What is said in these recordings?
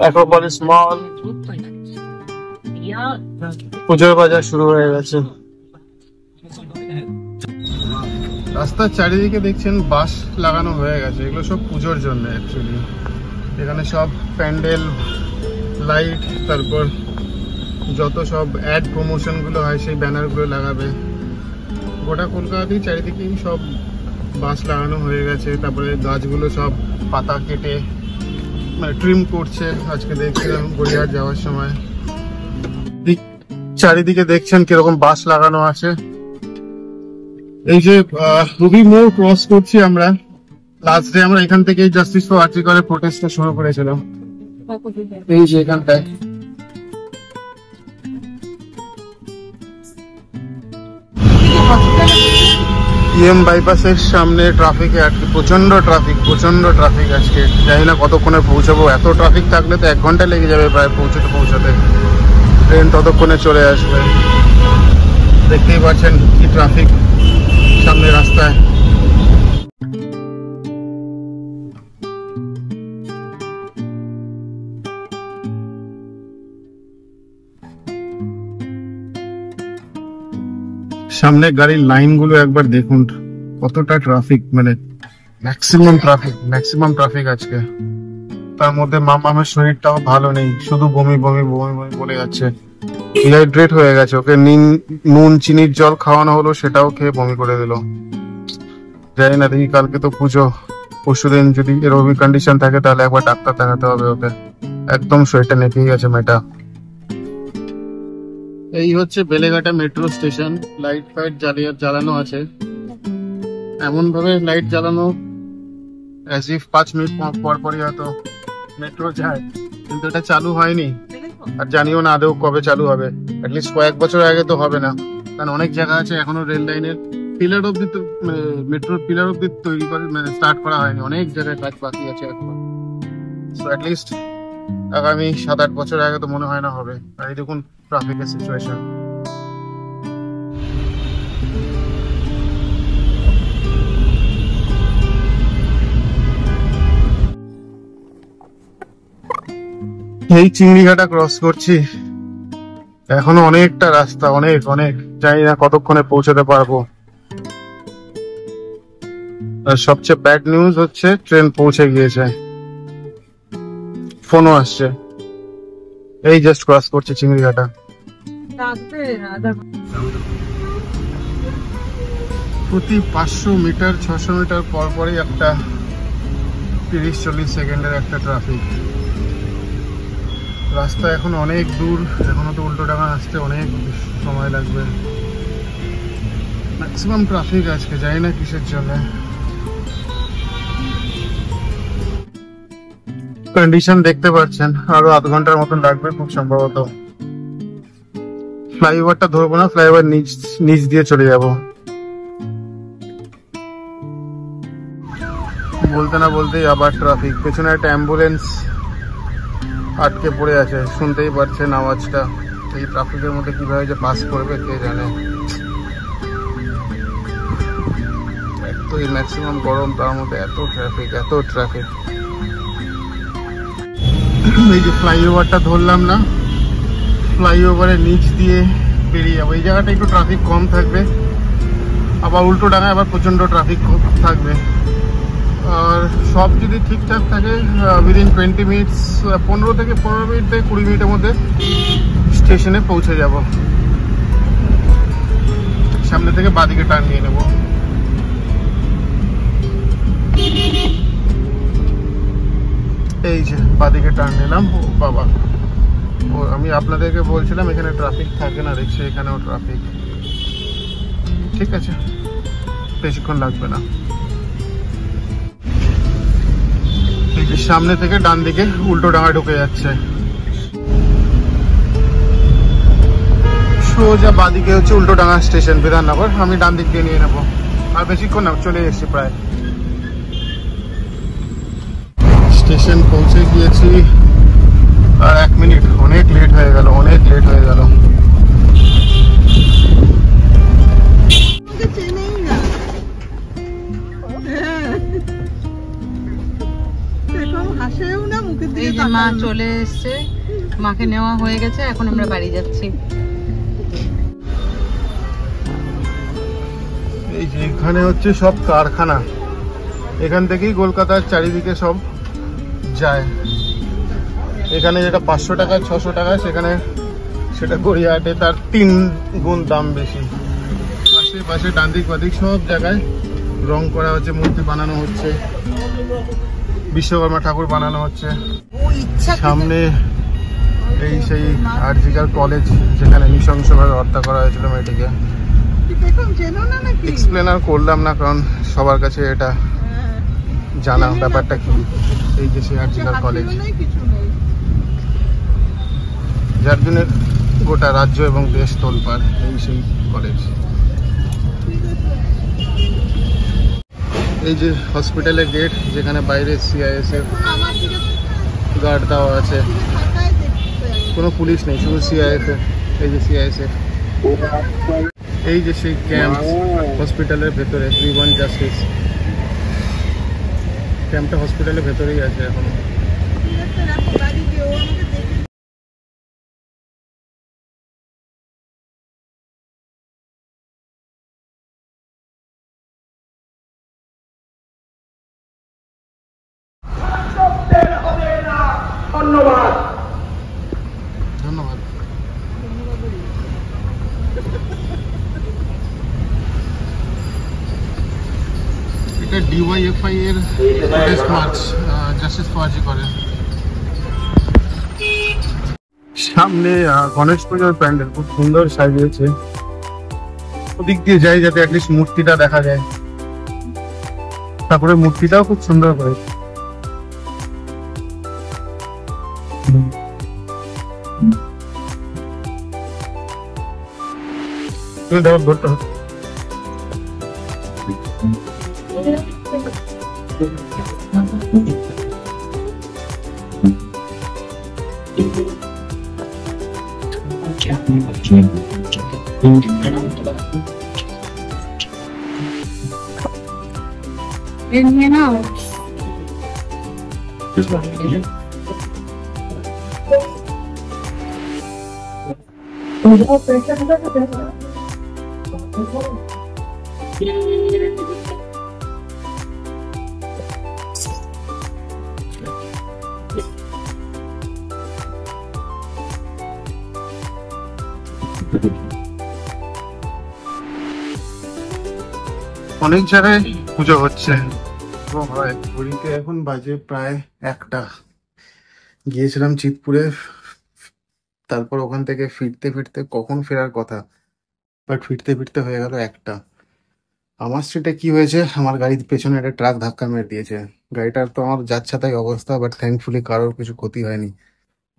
Acropolis মল, পুজোর বাজার শুরু হয়ে গেছে। রাস্তার চারিদিকে দেখছেন বাঁশ লাগানো হয়ে গেছে, এগুলো সব পুজোর জন্য অ্যাকচুয়ালি। এখানে সব প্যান্ডেল, লাইট, তারপর যত সব অ্যাড প্রমোশনগুলো হয় সেই ব্যানারগুলো লাগাবে। গোটা কলকাতাতেই চারিদিকেই সব বাঁশ লাগানো হয়ে গেছে। তারপরে গাছগুলো সব পাতা কেটে মানে ট্রিম করছে। আজকে দেখছিলাম গড়িয়াহাট যাওয়ার সময়, চারিদিকে দেখছেন কিরকম বাঁশ লাগানো আছে। এই যে রুবি মোড় ক্রস করছি আমরা, লাস্ট ডে আমরা এখান থেকে জাস্টিস ফর আর্টিকলের প্রোটেস্টটা শুরু করেছিলাম। এই যে এখানটায় ইএম বাইপাসের সামনে ট্রাফিকে আজকে প্রচন্ড ট্রাফিক আজকে। জানি না কতক্ষণে পৌঁছাবো, এত ট্রাফিক থাকলে তো 1 ঘন্টা লেগে যাবে প্রায় পৌঁছাতে। ট্রেন ততক্ষণে চলে আসবে। দেখতেই পাচ্ছেন কি ট্রাফিক সামনে রাস্তায়। সামনে গাড়ির লাইন গুলো একবার দেখুন, কতটা ট্রাফিক, মানে ম্যাক্সিমাম ট্রাফিক আজকে। তার মধ্যে মামামের শরীরটাও ভালো নেই, শুধু বমি বলে যাচ্ছে। ডিহাইড্রেট হয়ে গেছে, ওকে নুন চিনির জল খাওয়ানো হলো, সেটাও খেয়ে বমি করে দিল। জানি না, দেখি কালকে তো পুজো, পরশুদিন যদি এরকম কন্ডিশন থাকে তাহলে একবার ডাক্তার দেখাতে হবে ওকে। একদম শরীরটা নেপেই গেছে মেয়েটা। এই হচ্ছে Beleghata metro station. Light fight জ্বালানো আছে, এমন ভাবে লাইট জ্বালানো অ্যাজ ইফ 5 মিনিট পরই হয়তো মেট্রো যায়, কিন্তু এটা চালু হয়নি। আর জানিও না আদৌ কবে চালু হবে। অ্যাটলিস্ট কয়েক বছর আগে তো হবে না, কারণ অনেক জায়গা আছে এখনো রেল লাইনের পিলার অব্দি, মেট্রোর পিলার অব্দি তৈরি করে মানে স্টার্ট করা হয়নি। অনেক জায়গায় কাজ বাকি আছে এখনো। সো অ্যাটলিস্ট আগামী 7-8 বছর আগে তো মনে হয় না হবে। আর এই দেখুন ট্রাফিকের সিচুয়েশন। এই চিংড়িঘাটা ক্রস করছি, এখনো অনেকটা রাস্তা, অনেক জানি না কতক্ষণে পৌঁছাতে পারবো। আর সবচেয়ে ব্যাড নিউজ হচ্ছে ট্রেন পৌঁছে গিয়েছে, ফোনও আসছে। এই জাস্ট ক্রস করছে চিংড়িঘাটা। প্রতি 500 মিটার 600 মিটার পরই একটা 30-40 সেকেন্ডের একটা ট্রাফিক। রাস্তা এখন অনেক দূর, এখনো তো উল্টোডাঙা আসতে অনেক সময় লাগবে। ম্যাক্সিমাম ট্রাফিক আজকে, জানি না কিসের জন্য। কন্ডিশন দেখতে পাচ্ছেন, আরো আধ ঘন্টার মতন লাগবে খুব সম্ভবত। ফ্লাইওভারটা ধরবো না, ফ্লাইওভার নিচ দিয়ে চলে যাব। বলতে না বলতেই আবার ট্রাফিক। পেছনে একটা অ্যাম্বুলেন্স আটকে পড়ে আছে, শুনতেই পাচ্ছেন আওয়াজটা। এই ট্রাফিকের মধ্যে কিভাবে যে পাস করবে কে জানে। এতই ম্যাক্সিমাম গরম, তার মধ্যে এত ট্রাফিক। এই যে ফ্লাইওভারটা ধরলাম না, ফ্লাইওভারের নিচ দিয়ে বেরিয়ে যাবো। এই জায়গাটা একটু ট্রাফিক কম থাকবে, আবার উল্টো ডাঙায় আবার প্রচন্ড ট্রাফিক থাকবে। আর সব যদি ঠিকঠাক থাকে উইদিন 20 মিনিটস, 15 থেকে 20 মিনিটের মধ্যে স্টেশনে পৌঁছে যাব। সামনে থেকে বাঁদিকে টার্ন নিয়ে নেব। এই যে বাঁদিকে টার্ন নিলাম। ও বাবা, আমি আপনাদেরকে বলছিলাম এখানে ট্রাফিক থাকে না, দেখছি এখানেও ট্রাফিক। ঠিক আছে, বেশিক্ষণ লাগবে না। সামনে থেকে ডান দিকে উল্টো ডাঙা ঢুকে যাচ্ছে, সোজা বাঁদিকে হচ্ছে উল্টো ডাঙা স্টেশন বিধাননগর। আমি ডান দিক দিয়ে নিয়ে নেবো, আর বেশিক্ষণ না, চলে এসেছি প্রায়। স্টেশন পৌঁছে গিয়েছি, আর 1 মিনিট। অনেক লেট হয়ে গেল। এই যে মা চলে এসছে, মাকে নেওয়া হয়ে গেছে, এখন আমরা বাড়ি যাচ্ছি। এই যে এখানে হচ্ছে সব কারখানা, এখান থেকেই কলকাতার চারিদিকে সব যায়। এখানে যেটা 500 টাকা 600 টাকা, সেখানে সেটা গড়িয়াহাটে তার 3 গুণ দাম বেশি। আশেপাশে ডান দিক বাদিক সব জায়গায় রং করা হচ্ছে, মূর্তি বানানো হচ্ছে, বিশ্বকর্মা ঠাকুর বানানো হচ্ছে। সামনে এই সেই আরজিকার কলেজ, যেখানে নৃশংসভাবে হত্যা করা হয়েছিল মেয়েটিকে। এক্সপ্লেন আর করলাম না, কারণ সবার কাছে এটা জানা ব্যাপারটা কি। এই যে সেই আরজিকার কলেজ, যার জন্য গোটা রাজ্য এবং দেশ তোলপাড়, এই সেই কলেজ। এই যে হসপিটালের গেট, যেখানে বাইরে সিআইএসএফ গার্ড দেওয়া আছে, কোনো পুলিশ নেই, শুধু সিআইএসএফ। এই যে সিআইএসএফ। এই যে সেই ক্যাম্প হসপিটালের ভেতরে, উই ওয়ান্ট জাস্টিস। ক্যাম্পটা হসপিটালের ভেতরেই আছে এখনো। ধন্যবাদ ধন্যবাদ। এটা ডিওয়াইএফআই এর প্রোটেস্ট মার্চ, জাস্টিস ফর জি করে। সামনে গণেশ পুজোর প্যান্ডেল খুব সুন্দর সাজিয়েছে। ওদিক দিয়ে যাই যাতে অ্যাটলিস্ট মূর্তিটা দেখা যায়। তারপরে মূর্তিটাও খুব সুন্দর করেছে। তুমি দেখো ঘুরতে হবে। অনেক জায়গায় পুজো হচ্ছে। ঘড়িতে এখন বাজে প্রায় 1টা। গিয়েছিলাম চিতপুরে, তারপর ওখান থেকে ফিরতে ফিরতে কখন ফেরার কথা, বাট ফিরতে ফিরতে হয়ে গেল 1টা। আমার স্ট্রিটে কি হয়েছে, আমার গাড়ির পেছনে একটা ট্রাক ধাক্কা মেরে দিয়েছে। গাড়িটার তো আমার যাচ্ছে তাই অবস্থা, বাট থ্যাঙ্কফুলি কারোর কিছু ক্ষতি হয়নি।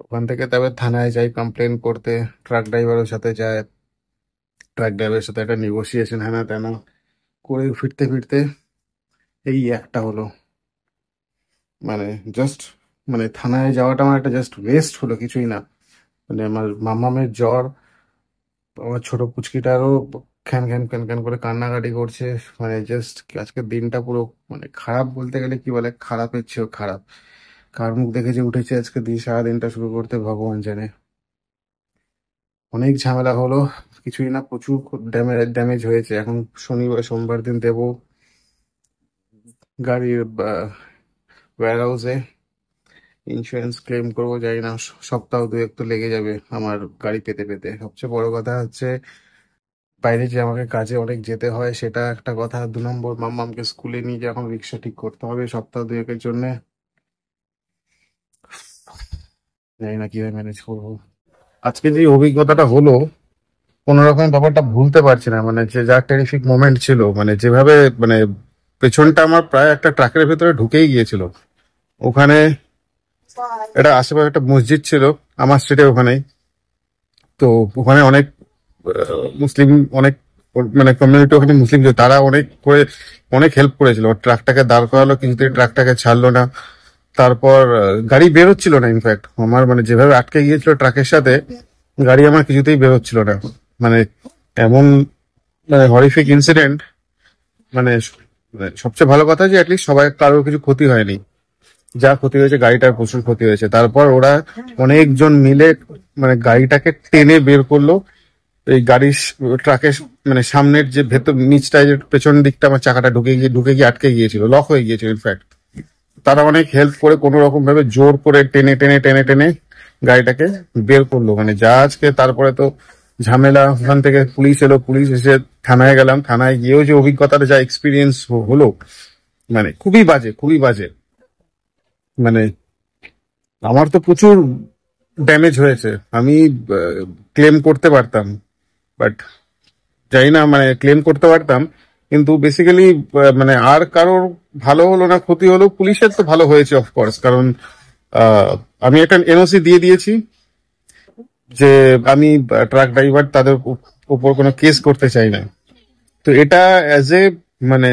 ওখান থেকে তারপর থানায় যাই কমপ্লেন করতে, ট্রাক ড্রাইভারের সাথে যায়, ট্রাক ড্রাইভারের সাথে একটা নেগোসিয়েশন হ্যানা ত্যানা করে ফিরতে ফিরতে এই 1টা হলো। মানে জাস্ট মানে থানায় যাওয়াটা আমার একটা জাস্ট ওয়েস্ট হলো, কিছুই না। মানে আমার মামামের জ্বর, আমার ছোট পুচকিটারও খ্যান খ্যান খ্যান খ্যান করে কান্নাকাটি করছে। মানে জাস্ট আজকের দিনটা পুরো মানে খারাপ বলতে গেলে কি বলে, খারাপের চেয়েও খারাপ। কার মুখ দেখে যে উঠেছে আজকে দিয়ে সারাদিনটা শুরু করতে ভগবান জানে। অনেক ঝামেলা হলো, কিছুই না, প্রচুর ড্যামেজ হয়েছে। এখন শনিবার সোমবার দিন দেবো গাড়ির ওয়্যার হাউসে, ইন্স্যুরেন্স ক্লেম করবো, জানি না সপ্তাহ 2 তো লেগে যাবে আমার গাড়ি পেতে পেতে। সবচেয়ে বড় কথা হচ্ছে বাইরে যে আমাকে কাজে অনেক যেতে হয়, সেটা একটা কথা। 2 নম্বর, মাম্মামকে স্কুলে নিয়ে যে এখন রিক্সা ঠিক করতে হবে সপ্তাহ 2 জন্য, জানি না কিভাবে ম্যানেজ করবো। আজকে যে অভিজ্ঞতাটা হলো, কোনো রকম ব্যাপারটা ভুলতে পারছি না। মানে যে যা টেরিফিক মোমেন্ট ছিল, মানে যেভাবে মানে পেছনটা আমার প্রায় একটা ট্রাকের ভেতরে ঢুকেই গিয়েছিল। ওখানে এটা আশেপাশে একটা মসজিদ ছিল আমার স্ট্রিটে ওখানেই। তো ওখানে অনেক মুসলিম, অনেক মানে কমিউনিটি ওখানে মুসলিম ছিল, তারা অনেক করে অনেক হেল্প করেছিল। ট্রাকটাকে দাঁড় করালো, কিছুতেই ট্রাকটাকে ছাড়লো না। তারপর গাড়ি বেরোচ্ছিল না, ইনফ্যাক্ট আমার মানে যেভাবে আটকে গিয়েছিল ট্রাকের সাথে, গাড়ি আমার কিছুতেই বেরোচ্ছিল না। মানে এমন মানে হরিফিক ইনসিডেন্ট। মানে সবচেয়ে ভালো কথা যে অ্যাটলিস্ট সবাই, কারোর কিছু ক্ষতি হয়নি। যা ক্ষতি হয়েছে, গাড়িটার প্রচুর ক্ষতি হয়েছে। তারপর ওরা অনেকজন মিলে মানে গাড়িটাকে টেনে বের করলো। এই গাড়ির ট্রাকের মানে সামনের যে ভেতর নিচটায় যে পেছন দিকটা আমার চাকাটা ঢুকে গিয়ে আটকে গিয়েছিল, লক হয়ে গিয়েছিল ইনফ্যাক্ট। তারা অনেক হেল্প করে কোনো রকম ভাবে জোর করে টেনে টেনে টেনে টেনে গাড়িটাকে বের করলো। মানে যা আজকে তারপরে তো ঝামেলা, ওখান থেকে পুলিশ এলো, পুলিশ এসে থানায় গেলাম, থানায় গিয়েও যে অভিজ্ঞতার যা এক্সপিরিয়েন্স হলো, মানে খুবই বাজে, খুবই বাজে। মানে আমার তো প্রচুর ড্যামেজ হয়েছে, আমি ক্লেম করতে পারতাম, বাট জানি না, মানে ক্লেম করতে পারতাম কিন্তু বেসিক্যালি মানে আর কারোর ভালো হলো না, ক্ষতি হলো। পুলিশের তো ভালো হয়েছে অফকোর্স, কারণ আমি একটা এনওসি দিয়ে দিয়েছি যে আমি ট্রাক ড্রাইভার, তাদের উপর কোনো কেস করতে চাই না। তো এটা অ্যাজ এ মানে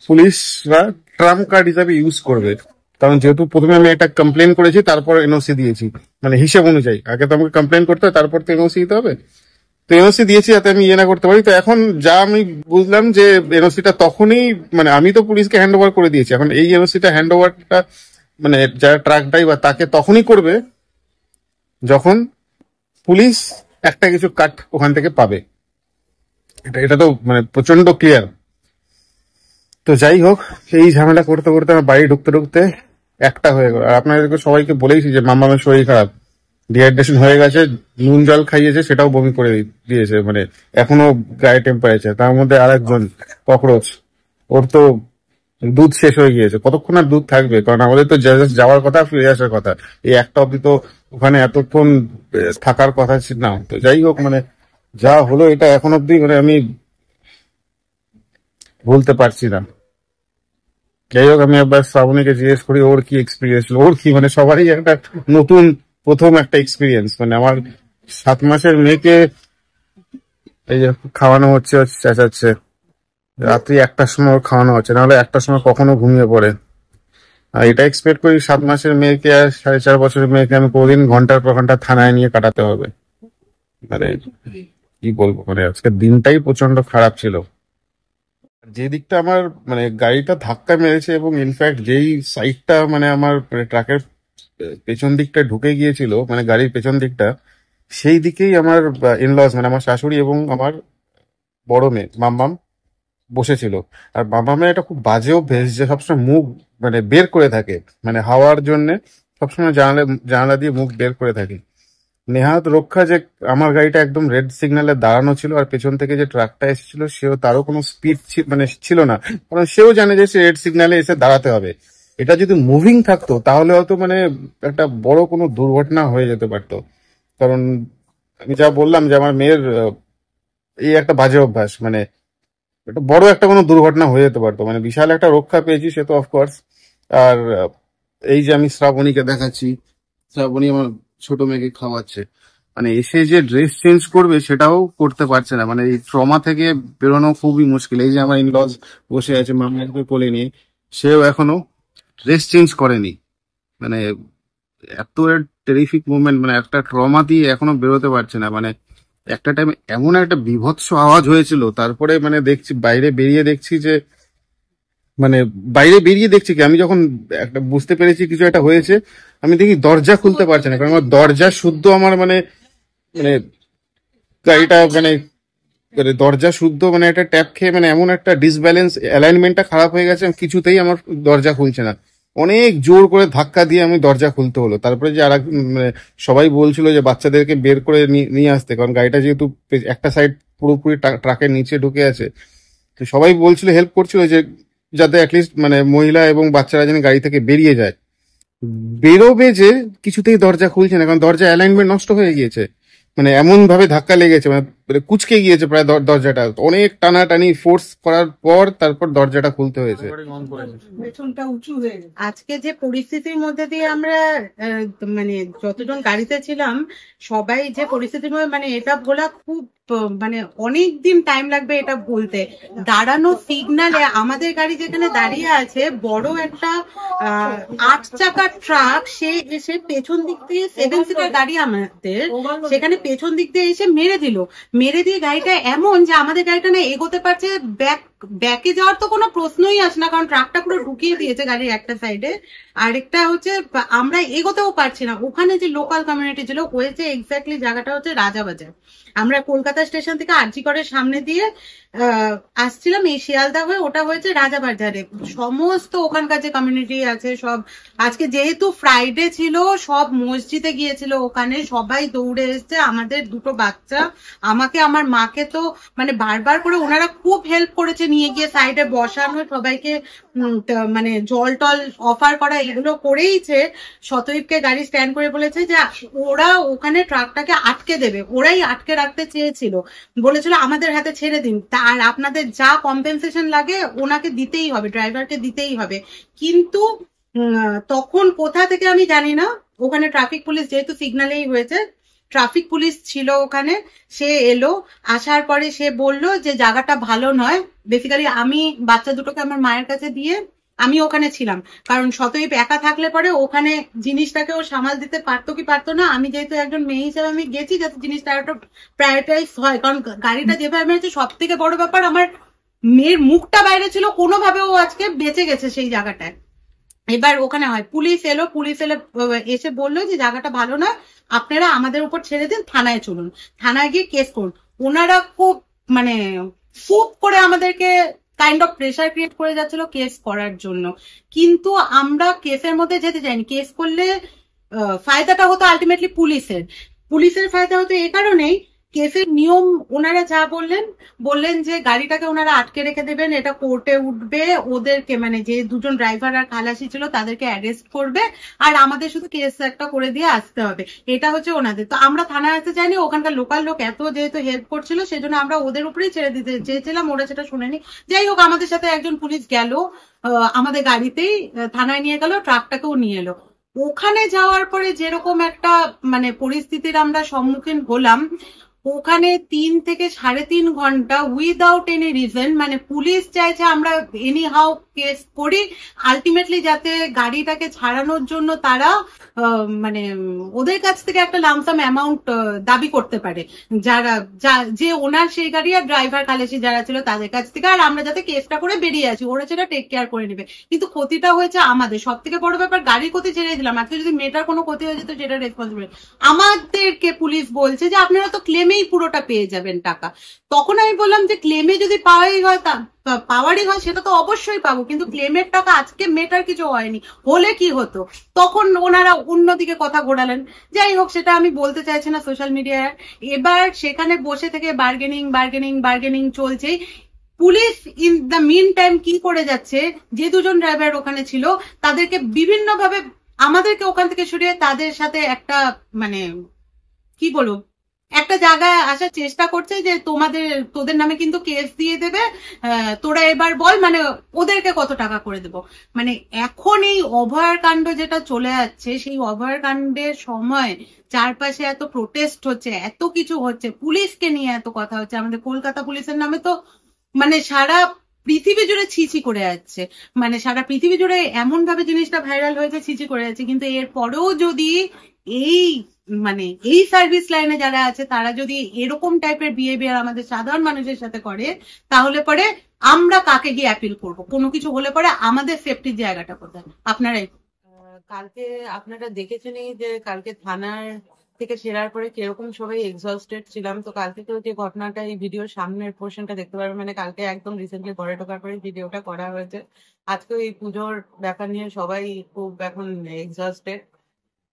পুলিশরা ট্রাম্প কার্ড হিসাবে ইউজ করবে, কারণ যেহেতু প্রথমে আমি একটা কমপ্লেন করেছি, তারপর এনওসি দিয়েছি, মানে হিসেব অনুযায়ী। আগে তো আমাকে কমপ্লেন করতে হবে, তারপর তো এনওসি দিতে হবে। তো এনওসি দিয়েছি যাতে আমি ইয়ে না করতে পারি। তো এখন যা আমি বুঝলাম যে এনওসিটা তখনই, মানে আমি তো পুলিশকে হ্যান্ড ওভার করে দিয়েছি, এখন এই এনওসিটা হ্যান্ড ওভারটা মানে যারা ট্রাক ড্রাইভার তাকে তখনই করবে যখন পুলিশ একটা কিছু কাট ওখান থেকে পাবে। এটা এটা তো মানে প্রচন্ড ক্লিয়ার। তো যাই হোক, এই ঝামেলা করতে করতে আমার বাড়ি ঢুকতে ঢুকতে একটা হয়ে গেল। আর আপনাদেরকে সবাইকে বলেইছি যে মামামের শরীর খারাপ, ডিহাইড্রেশন হয়ে গেছে, নুন জল খাইয়েছে, সেটাও বমি করে দিয়েছে, মানে এখনো গায়ে টেম্পারেচার। তার মধ্যে আরেকজন ককরোচ, ওর তো দুধ শেষ হয়ে গিয়েছে। কতক্ষণ আর দুধ থাকবে, কারণ আমাদের তো যাওয়ার কথা, ফিরে আসার কথা, এই একটা অব্দি তো ওখানে এতক্ষণ থাকার কথা ছিল না। তো যাই হোক, মানে যা হলো এটা এখন অব্দি মানে আমি ভুলতে পারছি না। যাই হোক, আমি একবার শ্রাবণীকে জিজ্ঞেস করি ওর কি এক্সপিরিয়েন্স ছিল, ওর কি, মানে সবারই একটা নতুন প্রথম একটা এক্সপিরিয়েন্স। মানে আমার 7 মাসের মেয়েকে এই যে খাওয়ানো হচ্ছে, চেঁচাচ্ছে, রাত্রি 1টার সময় ওর খাওয়ানো হচ্ছে, নাহলে 1টার সময় কখনো ঘুমিয়ে পড়ে। আর এটা এক্সপেক্ট করি 7 মাসের মেয়েকে আর 4.5 বছরের মেয়েকে আমি কোনদিন ঘন্টার পর ঘন্টা থানায় নিয়ে কাটাতে হবে। মানে কি বলবো, মানে আজকের দিনটাই প্রচন্ড খারাপ ছিল। যে দিকটা আমার মানে গাড়িটা ধাক্কা মেরেছে, এবং ইনফ্যাক্ট যেই সাইডটা মানে আমার ট্রাকের পেছন দিকটা ঢুকে গিয়েছিল, মানে গাড়ির পেছন দিকটা, সেই দিকেই আমার ইনলস মানে আমার শাশুড়ি এবং আমার বড় মেয়ে মাম্মাম বসেছিল। আর মাম্মামের একটা খুব বাজে অভ্যেস যে সবসময় মুখ মানে বের করে থাকে, মানে হাওয়ার জন্য সবসময় জানালা দিয়ে মুখ বের করে থাকে। নেহাত রক্ষা যে আমার গাড়িটা একদম রেড সিগন্যালে দাঁড়ানো ছিল, আর পেছন থেকে যে ট্রাকটা এসেছিল সেও, তারও কোনো স্পিড মানে ছিল না, কারণ সেও জানে যে সে রেড সিগন্যালে এসে দাঁড়াতে হবে। এটা যদি মুভিং থাকতো তাহলে হয়তো মানে একটা বড় কোনো দুর্ঘটনা হয়ে যেতে পারতো। কারণ আমি যা বললাম যে আমার মেয়ের এই একটা বাজে অভ্যাস, মানে একটা বড় একটা কোনো দুর্ঘটনা হয়ে যেতে পারতো। মানে বিশাল একটা রক্ষা পেয়েছি সে তো অফকোর্স। আর এই যে আমি শ্রাবণীকে দেখাচ্ছি, শ্রাবণী আমার ছোট মেয়েকে খাওয়াচ্ছে, মানে এসে যে ড্রেস চেঞ্জ করবে সেটাও করতে পারছে না। মানে এই ট্রমা থেকে বেরোনো খুবই মুশকিল। এই যে আমার ইনলজ বসে আছে মামাকে কোলে নিয়ে, সেও এখনো ড্রেস চেঞ্জ করেনি। মানে এত টেরিফিক মুভমেন্ট, মানে একটা ট্রমা দিয়ে এখনো বেরোতে পারছে না। মানে একটা টাইম এমন একটা বিভৎস আওয়াজ হয়েছিল, তারপরে মানে দেখছি বাইরে বেরিয়ে দেখছি যে মানে বাইরে বেরিয়ে দেখছি কি, আমি যখন একটা বুঝতে পেরেছি কিছু একটা হয়েছে, আমি দেখি দরজা খুলতে পারছে না, কারণ আমার দরজা শুদ্ধ আমার মানে মানে গাড়িটা মানে মানে দরজা শুদ্ধ মানে একটা ট্যাপ খেয়ে মানে এমন একটা ডিসব্যালেন্স, অ্যালাইনমেন্টটা খারাপ হয়ে গেছে, কিছুতেই আমার দরজা খুলছে না। অনেক জোর করে ধাক্কা দিয়ে আমি দরজা খুলতে হলো। তারপরে যে আর মানে সবাই বলছিল যে বাচ্চাদেরকে বের করে নিয়ে আসতে, কারণ গাড়িটা যেহেতু একটা সাইড পুরোপুরি ট্রাকের নিচে ঢুকে আছে। তো সবাই বলছিল, হেল্প করছিল যে যাতে অ্যাটলিস্ট মানে মহিলা এবং বাচ্চারা যেন গাড়ি থেকে বেরিয়ে যায়। বেরোবে যে কিছুতেই দরজা খুলছে না, কারণ দরজা অ্যালাইনমেন্ট নষ্ট হয়ে গিয়েছে, মানে এমন ভাবে ধাক্কা লেগেছে, মানে কুচকে গিয়েছে প্রায় দরজাটা। অনেক টানাটানি ফোর্স করার পর তারপর দরজাটা খুলতে হয়েছে। আজকে যে পরিস্থিতির মধ্যে দিয়ে আমরা মানে যতজন গাড়িতে ছিলাম সবাই যে পরিস্থিতির মধ্যে, মানে এটা বলা খুব মানে অনেক দিন টাইম লাগবে এটা বলতে। দাঁড়ানো সিগনালে আমাদের গাড়ি যেখানে দাঁড়িয়ে আছে, বড় একটা 8 চাকার ট্রাক সে এসে পেছন দিক থেকে 7 সিটার গাড়ি আমাদের, সেখানে পেছন দিক দিয়ে এসে মেরে দিয়ে গাড়িটা এমন যে আমাদের গাড়িটা না এগোতে পারছে, ব্যাক ব্যাকে যাওয়ার তো কোনো প্রশ্নই আসে না, কারণ ট্রাকটা পুরো ঢুকিয়ে দিয়েছে গাড়ির একটা সাইডে। আরেকটা হচ্ছে আমরা এগোতেও পারছি না। ওখানে যে লোকাল কমিউনিটি ছিল, হয়েছে এক্স্যাক্টলি জায়গাটা হচ্ছে রাজাবাজার। আমরা কলকাতা স্টেশন থেকে আরজিকরের সামনে দিয়ে আসছিলাম এই শিয়ালদা হয়ে, ওটা হয়েছে রাজাবাজারে। সমস্ত ওখানকার যে কমিউনিটি আছে সব, আজকে যেহেতু ফ্রাইডে ছিল, সব মসজিদে গিয়েছিল, ওখানে সবাই দৌড়ে এসছে। আমাদের দুটো বাচ্চা, আমাকে আমার মাকে তো মানে বারবার করে ওনারা খুব হেল্প করেছে, নিয়ে গিয়ে সাইডে বসানো, সবাইকে মানে জল টল অফার করা, এগুলো করেইছে। শতদীপকে গাড়ি স্ট্যান্ড করে বলেছে যে ওরা ওখানে ট্রাকটাকে আটকে দেবে, ওরাই আটকে রাখতে চেয়েছিল, বলেছিল আমাদের হাতে ছেড়ে দিন, আর আপনাদের যা কম্পেনসেশন লাগে ওনাকে দিতেই হবে, ড্রাইভারকে দিতেই হবে। কিন্তু তখন কোথা থেকে আমি জানি না, ওখানে ট্রাফিক পুলিশ যেহেতু সিগন্যালেই হয়েছে, ট্রাফিক পুলিশ ছিল ওখানে, সে এলো। আসার পরে সে বলল যে জায়গাটা ভালো নয়। বেসিক্যালি আমি বাচ্চা দুটোকে আমার মায়ের কাছে দিয়ে আমি ওখানে ছিলাম, কারণ শতদীপ একা থাকলে পরে ওখানে জিনিসটাকে ও সামাল দিতে পারতো কি পারতো না। আমি যেহেতু একজন মেয়ে হিসেবে আমি গেছি যাতে জিনিসটা একটা প্রায়োরিটাইজ হয়, কারণ গাড়িটা যেভাবে মেরেছে, সব থেকে বড় ব্যাপার আমার মেয়ের মুখটা বাইরে ছিল, কোনোভাবে ও আজকে বেঁচে গেছে সেই জায়গাটায়। এবার ওখানে হয় পুলিশ এলো, পুলিশ এলে এসে বললো যে জায়গাটা ভালো না, আপনারা আমাদের উপর ছেড়ে দিন, থানায় চলুন, থানায় গিয়ে কেস করুন। ওনারা খুব মানে খুব করে আমাদেরকে কাইন্ড অফ প্রেশার ক্রিয়েট করে যাচ্ছিল কেস করার জন্য। কিন্তু আমরা কেসের মধ্যে যেতে চাইনি। কেস করলে ফায়দাটা হতো আলটিমেটলি পুলিশের। পুলিশের ফায়দা হতো এই কারণেই, কেসের নিয়ম ওনারা যা বললেন যে গাড়িটাকে ওনারা আটকে রেখে দেবেন, এটা কোর্টে উঠবে, ওদেরকে মানে যে দুজন ড্রাইভার আর খালাসি ছিল তাদেরকে অ্যারেস্ট করবে, আর আমাদের শুধু কেস একটা করে দিয়ে আসতে হবে, এটা হচ্ছে ওনাদের। তো আমরা থানায় আসতে চাইনি, ওখানকার লোকাল লোক এত যেহেতু হেল্প করছিল সেজন্য আমরা ওদের উপরেই ছেড়ে দিতে চেয়েছিলাম, ওরা সেটা শুনেনি। যাই হোক, আমাদের সাথে একজন পুলিশ গেল আমাদের গাড়িতেই, থানায় নিয়ে গেল, ট্রাকটাকেও নিয়ে এলো। ওখানে যাওয়ার পরে যেরকম একটা মানে পরিস্থিতির আমরা সম্মুখীন হলাম, ওখানে 3 থেকে 3.5 ঘন্টা উইদাউট এনি রিজন, মানে পুলিশ চাইছে আমরা এনি হাউ কেস করি, আলটিমেটলি যাতে গাড়িটাকে ছাড়ানোর জন্য তারা মানে ওদের কাছ থেকে একটা লামসাম অ্যামাউন্ট দাবি করতে পারে, যারা যে ওনার সেই গাড়ি আর ড্রাইভার খালেসি যারা ছিল তাদের কাছ থেকে, আর আমরা যাতে কেসটা করে বেরিয়ে আছি, ওরা সেটা টেক কেয়ার করে নেবে। কিন্তু ক্ষতিটা হয়েছে আমাদের। সব থেকে বড় ব্যাপার, গাড়ির ক্ষতি ছেড়ে দিলাম, আজকে যদি মেয়েটার কোনো ক্ষতি হয়ে যেত সেটা রেসপন্সিবল আমাদেরকে। পুলিশ বলছে যে আপনারা তো ক্লেমেই পুরোটা পেয়ে যাবেন টাকা। তখন আমি বললাম যে ক্লেমে যদি পাওয়ারই হয় সেটা তো অবশ্যই পাবো, কিন্তু ক্লেমের টাকা আজকে মেয়েটার কিছু হয়নি, হলে কি হতো। তখন ওনারা অন্যদিকে কথা ঘোরালেন। যাই হোক, সেটা আমি বলতে চাইছি না সোশ্যাল মিডিয়ায়। এবার সেখানে বসে থেকে বার্গেনিং বার্গেনিং বার্গেনিং চলছে। Police in the meantime কি করে যাচ্ছে, যে দুজন ড্রাইভার ওখানে ছিল তাদেরকে বিভিন্ন ভাবে আমাদেরকে ওখান থেকে সরিয়ে তাদের সাথে একটা মানে কি বলবো, একটা জায়গায় আসার চেষ্টা করছে যে তোদের নামে কিন্তু কেস দিয়ে দেবে, তোরা এবার বল মানে ওদেরকে কত টাকা করে দেব। মানে এখন এই অভয়ার কাণ্ড যেটা চলে যাচ্ছে, সেই অভয়ার কাণ্ডের সময় চারপাশে এত প্রোটেস্ট হচ্ছে, এত কিছু হচ্ছে, পুলিশকে নিয়ে এত কথা হচ্ছে, আমাদের কলকাতা পুলিশের নামে তো মানে সারা পৃথিবী জুড়ে ছিছি করে যাচ্ছে, মানে সারা পৃথিবী জুড়ে এমন ভাবে জিনিসটা ভাইরাল হয়েছে, ছিছি করে যাচ্ছে। কিন্তু এর পরেও যদি এই মানে এই সার্ভিস লাইনে যারা আছে তারা যদি এরকম টাইপের বিহেভিয়ার আমাদের সাধারণ মানুষের সাথে করে, তাহলে পরে আমরা কাকে গিয়ে অ্যাপিল করব? কোনো কিছু হলে পরে আমাদের সেফটির জায়গাটা কোথায়? আপনারাই কালকে আপনারা দেখেছেনই যে কালকে থানার থেকে ফেরার পরে কিরকম সবাই এক্সস্টেড ছিলাম। তো কালকে তো যে ঘটনাটা, এই ভিডিওর সামনের পোর্শনটা দেখতে পারবেন, মানে কালকে একদম রিসেন্টলি ঘরে ঢোকার পরে ভিডিওটা করা হয়েছে। আজকে এই পুজোর ব্যাপার নিয়ে সবাই খুব এখন এক্সস্টেড।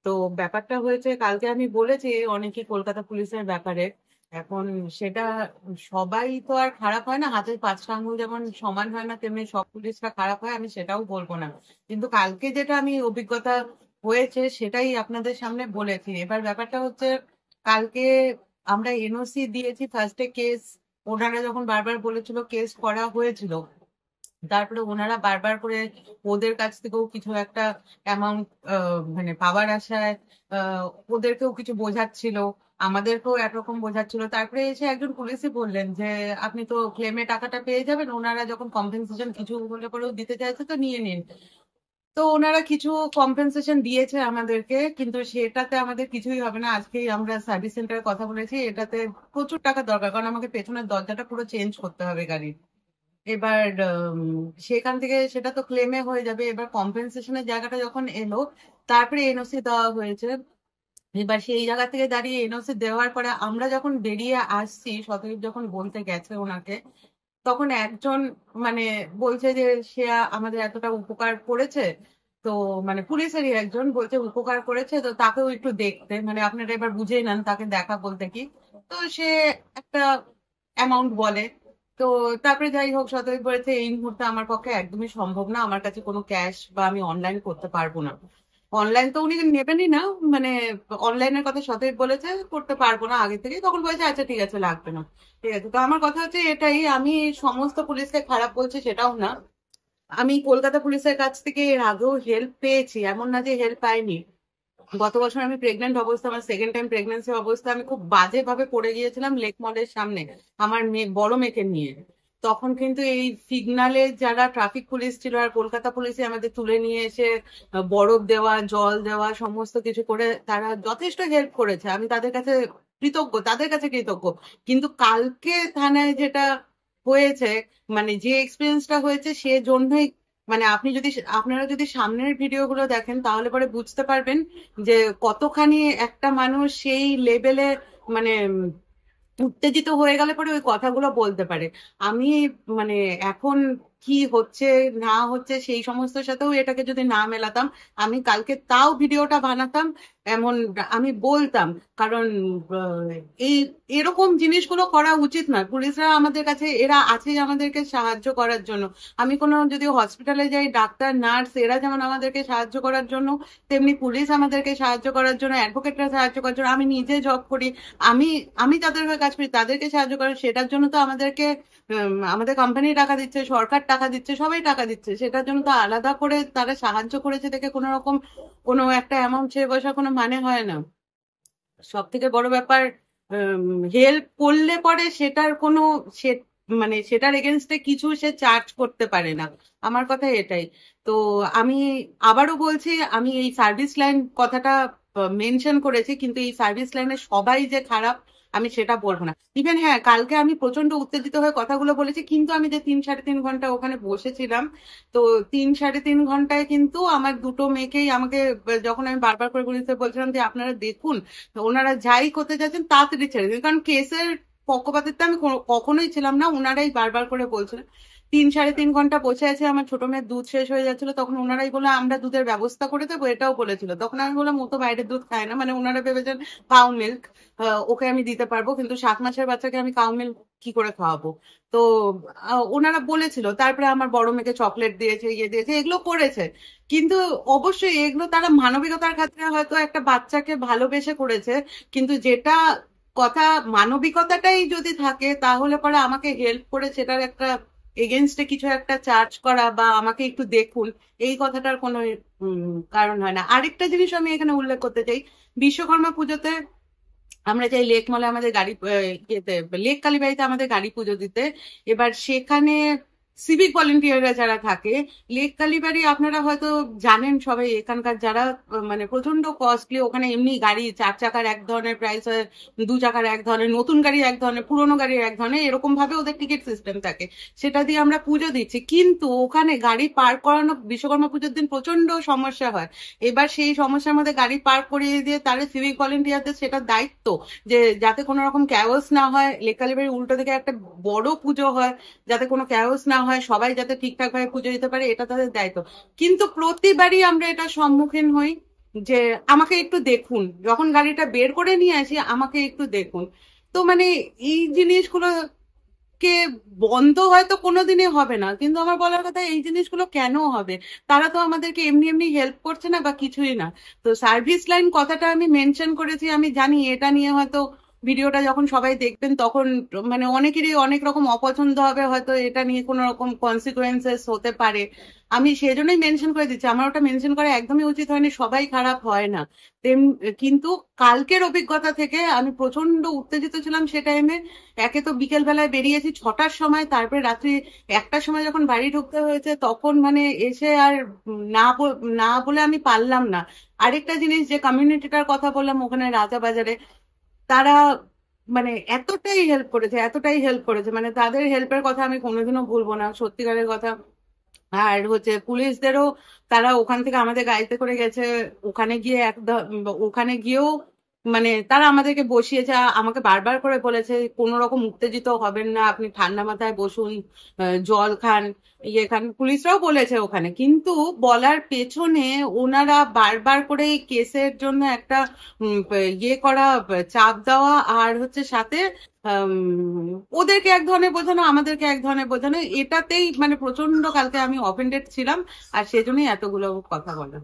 তো ব্যাপারটা হয়েছে, কালকে আমি বলেছি অনেকই কলকাতা পুলিশের ব্যাপারে। এখন সেটা সবাই তো আর খারাপ হয় না, হাতের 5টা আঙুল যেমন সমান হয় না তেমনি সব পুলিশরা খারাপ হয়, আমি সেটাও বলবো না। কিন্তু কালকে যেটা আমি অভিজ্ঞতা হয়েছে সেটাই আপনাদের সামনে বলেছি। এবার ব্যাপারটা হচ্ছে, কালকে আমরা এনওসি দিয়েছি, ফার্স্টে কেস ওনারা যখন বারবার বলেছিল কেস করা হয়েছিল, তারপরে ওনারা বারবার করে ওদের কাছ থেকেও কিছু একটা অ্যামাউন্ট মানে পাওয়ার আশায় ওদেরকেও কিছু বোঝাচ্ছিল, আমাদেরকেও একরকম বোঝাচ্ছিল। তারপরে এসে একজন পুলিশই বললেন যে আপনি তো ক্লেমে টাকাটা পেয়ে যাবেন, ওনারা যখন কম্পেনসেশন কিছু হলে পরেও দিতে চাইছে তো নিয়ে নিন। তো ওনারা কিছু কম্পেনসেশন দিয়েছে আমাদেরকে, কিন্তু সেটাতে আমাদের কিছুই হবে না। আজকেই আমরা সার্ভিস সেন্টারের কথা বলেছি, এটাতে প্রচুর টাকা দরকার, কারণ আমাকে পেছনের দরজাটা পুরো চেঞ্জ করতে হবে গাড়ির। এবার সেখান থেকে সেটা তো ক্লেমে হয়ে যাবে। এবার কম্পেনসেশনের জায়গাটা যখন এলো, তারপরে এনওসি দেওয়া হয়েছে। এবার সেই জায়গা থেকে দাঁড়িয়ে এনওসি দেওয়ার পরে আমরা যখন বেরিয়ে আসছি, সতর্ক যখন বলতে গেছে ওনাকে, তখন একজন মানে বলছে যে সে আমাদের এতটা উপকার করেছে, তো মানে পুলিশেরই একজন বলছে উপকার করেছে, তো তাকেও একটু দেখতে, মানে আপনারা এবার বুঝেই নেন তাকে দেখা বলতে কি। তো সে একটা অ্যামাউন্ট বলে। তো তারপরে যাই হোক, শতক বলেছে এই মুহূর্তে আমার পক্ষে একদমই সম্ভব না, আমার কাছে কোনো ক্যাশ বা আমি অনলাইন করতে পারবো না। অনলাইন তো উনি নেবেনই না, মানে অনলাইনের কথা শতক বলেছে করতে পারবো না আগে থেকে, তখন বলেছে আচ্ছা ঠিক আছে লাগবে না। ঠিক আছে, তো আমার কথা হচ্ছে এটাই, আমি সমস্ত পুলিশকে খারাপ বলছি সেটাও না। আমি কলকাতা পুলিশের কাছ থেকে এর আগেও হেল্প পেয়েছি, এমন না যে হেল্প পাইনি। গত বছর আমি প্রেগনেন্ট অবস্থা, আমার সেকেন্ড টাইম প্রেগনেন্সি অবস্থা, আমি খুব বাজে ভাবে পড়ে গিয়েছিলাম লেক মলের সামনে আমার মেয়ে, বড় মেয়েকে নিয়ে। তখন কিন্তু এই সিগনালে যারা ট্রাফিক পুলিশ ছিল আর কলকাতা পুলিশে আমাদের তুলে নিয়ে এসে বরফ দেওয়া, জল দেওয়া, সমস্ত কিছু করে তারা যথেষ্ট হেল্প করেছে, আমি তাদের কাছে কৃতজ্ঞ, তাদের কাছে কৃতজ্ঞ। কিন্তু কালকে থানায় যেটা হয়েছে, মানে যে এক্সপিরিয়েন্সটা হয়েছে সেজন্যই, মানে আপনি যদি, আপনারা যদি সামনের ভিডিওগুলো দেখেন তাহলে পরে বুঝতে পারবেন যে কতখানি একটা মানুষ সেই লেভেলে মানে উত্তেজিত হয়ে গেলে পরে ওই কথাগুলো বলতে পারে। আমি মানে এখন কি হচ্ছে না হচ্ছে সেই সমস্ত সাথেও এটাকে যদি না মেলাতাম, আমি কালকে তাও ভিডিওটা বানাতাম, এমন আমি বলতাম। কারণ আহ, এই এরকম জিনিসগুলো করা উচিত নয়। পুলিশরা আমাদের কাছে এরা আছে আমাদেরকে সাহায্য করার জন্য। আমি কোনো যদি হসপিটালে যাই, ডাক্তার নার্স এরা যেমন আমাদেরকে সাহায্য করার জন্য, তেমনি পুলিশ আমাদেরকে সাহায্য করার জন্য, অ্যাডভোকেটরা সাহায্য করার জন্য, আমি নিজে জব করি, আমি আমি যাদের হয়ে কাজ করি তাদেরকে সাহায্য করে, সেটার জন্য তো আমাদেরকে আমাদের কোম্পানি টাকা দিচ্ছে, সরকার টাকা দিচ্ছে, সবাই টাকা দিচ্ছে, সেটার জন্য তো আলাদা করে তারা সাহায্য করেছে দেখে কোনো রকম কোনো একটা অ্যামাউন্ট ছেড়ে বসার কোনো মানে হয় না। সব থেকে বড় ব্যাপার, হেল্প করলে পরে সেটার কোনো সে মানে সেটার এগেনস্টে কিছু সে চার্জ করতে পারে না। আমার কথা এটাই। তো আমি আবারও বলছি, আমি এই সার্ভিস লাইন কথাটা মেনশন করেছি, কিন্তু এই সার্ভিস লাইনে সবাই যে খারাপ আমি সেটা বলবো না। ইভেন হ্যাঁ, কালকে আমি প্রচন্ড উত্তেজিত হয়ে কথাগুলো বলেছি, কিন্তু আমি যে 3 সাড়ে 3 ঘন্টা ওখানে বসেছিলাম, তো 3 সাড়ে 3 ঘন্টায় কিন্তু আমার দুটো মেয়েকেই আমাকে, যখন আমি বারবার করে পুলিশে বলছিলাম যে আপনারা দেখুন, তো ওনারা যাই করতে চাচ্ছেন তাড়াতাড়ি ছেড়ে দিন, কারণ কেসের পক্ষপাতিত্বে আমি কখনোই ছিলাম না, ওনারাই বারবার করে বলছিলেন। 3 সাড়ে 3 ঘন্টা বসে আছে, আমার ছোট মেয়ের দুধ শেষ হয়ে যাচ্ছিল, তখন ওনারাই বলে আমরা দুধের ব্যবস্থা করে দেবো, এটাও বলেছিল। তখন আমি বললাম ও তো বাইরের দুধ খায় না, মানে ওনারা ভেবেছেন কাউ মিল্ক ওকে আমি দিতে পারবো, কিন্তু 7 মাসের বাচ্চাকে আমি কাউ মিল্ক কি করে খাওয়াবো। তো ওনারা বলেছিল, তারপরে আমার বড় মেয়েকে চকলেট দিয়েছে, ইয়ে দিয়েছে, এগুলো করেছে। কিন্তু অবশ্যই এগুলো তারা মানবিকতার খাতিরে হয়তো একটা বাচ্চাকে ভালোবেসে করেছে, কিন্তু যেটা কথা, মানবিকতাটাই যদি থাকে তাহলে পরে আমাকে হেল্প করে সেটার একটা এগেনস্টে কিছু একটা চার্জ করা বা আমাকে একটু দেখুন, এই কথাটার কোনো কারণ হয় না। আরেকটা জিনিস আমি এখানে উল্লেখ করতে চাই, বিশ্বকর্মা পুজোতে আমরা যাই লেক মলে আমাদের গাড়ি ইয়েতে, লেক কালীবাড়িতে আমাদের গাড়ি পুজো দিতে। এবার সেখানে সিভিক ভলেন্টিয়াররা যারা থাকে, লেক কালীবাড়ি আপনারা হয়তো জানেন সবাই, এখানকার যারা মানে প্রচন্ড কস্টলি, ওখানে এমনি গাড়ি 4 চাকার এক ধরনের প্রাইস হয়, 2 চাকার এক ধরনের, নতুন গাড়ি এক ধরনের, পুরোনো গাড়ির এক ধরনের, এরকম ভাবে ওদের টিকিট সিস্টেম থাকে, সেটা দিয়ে আমরা পুজো দিচ্ছি। কিন্তু ওখানে গাড়ি পার্ক করানো বিশ্বকর্মা পুজোর দিন প্রচন্ড সমস্যা হয়। এবার সেই সমস্যার মধ্যে গাড়ি পার্ক করিয়ে দিয়ে তাহলে সিভিক ভলেন্টিয়ারদের সেটা দায়িত্ব যে যাতে কোনো রকম ক্যাওস না হয়, লেকালিবাড়ির উল্টো দিকে একটা বড় পুজো হয়, যাতে কোনো ক্যাওস না হয়, সবাই যাতে ঠিকঠাক ভাবে পুজো দিতে পারে, এটা তাদের দায়িত্ব। কিন্তু প্রতিবারই আমরা এটা সম্মুখীন হই যে আমাকে একটু দেখুন, যখন গাড়িটা বের করে নিয়ে আসি আমাকে একটু দেখুন। তো মানে এই জিনিসগুলো কে বন্ধ হয়তো কোনোদিনই হবে না, কিন্তু আমার বলার কথা এই জিনিসগুলো কেন হবে? তারা তো আমাদেরকে এমনি এমনি হেল্প করছে না বা কিছুই না। তো সার্ভিস লাইন কথাটা আমি মেনশন করেছি, আমি জানি এটা নিয়ে হয়তো ভিডিওটা যখন সবাই দেখবেন তখন মানে অনেকেরই অনেক রকম অপছন্দ হবে, হয়তো এটা নিয়ে কোনো রকম কনসিকুয়েন্সেস হতে পারে। আমি সেজন্যই মেনশন করে দিচ্ছি, আমার ওটা মেনশন করা একদমই উচিত হয়নি, সবাই খারাপ হয় না। তেম কিন্তু কালকের অভিজ্ঞতা থেকে আমি প্রচন্ড উত্তেজিত ছিলাম সে টাইমে। একে তো বিকেল বেলায় বেরিয়েছি 6টার সময়, তারপরে রাত্রি 1টার সময় যখন বাড়ি ঢুকতে হয়েছে, তখন মানে এসে আর না বলে আমি পারলাম না। আরেকটা জিনিস, যে কমিউনিটিটার কথা বললাম ওখানে রাজা বাজারে, তারা মানে এতটাই হেল্প করেছে, মানে তাদের হেল্পের কথা আমি কোনোদিনও ভুলবো না, সত্যিকারের কথা। আর হচ্ছে পুলিশদেরও, তারা ওখান থেকে আমাদের গাড়িতে করে গেছে, ওখানে গিয়ে একদম, ওখানে গিয়েও মানে তারা আমাদেরকে বসিয়েছে, আমাকে বারবার করে বলেছে কোনো রকম উত্তেজিত হবেন না, আপনি ঠান্ডা মাথায় বসুন, জল খান, ইয়ে খান, পুলিশরাও বলেছে ওখানে। কিন্তু বলার পেছনে ওনারা বারবার করে এই কেসের জন্য একটা ইয়ে করা, চাপ দেওয়া, আর হচ্ছে সাথে আম, ওদেরকে এক ধরনের বোঝানো, আমাদেরকে এক ধরনের বোঝানো, এটাতেই মানে প্রচন্ড কালকে আমি অফেন্ডেড ছিলাম, আর সেজন্যই এতগুলো কথা বলা।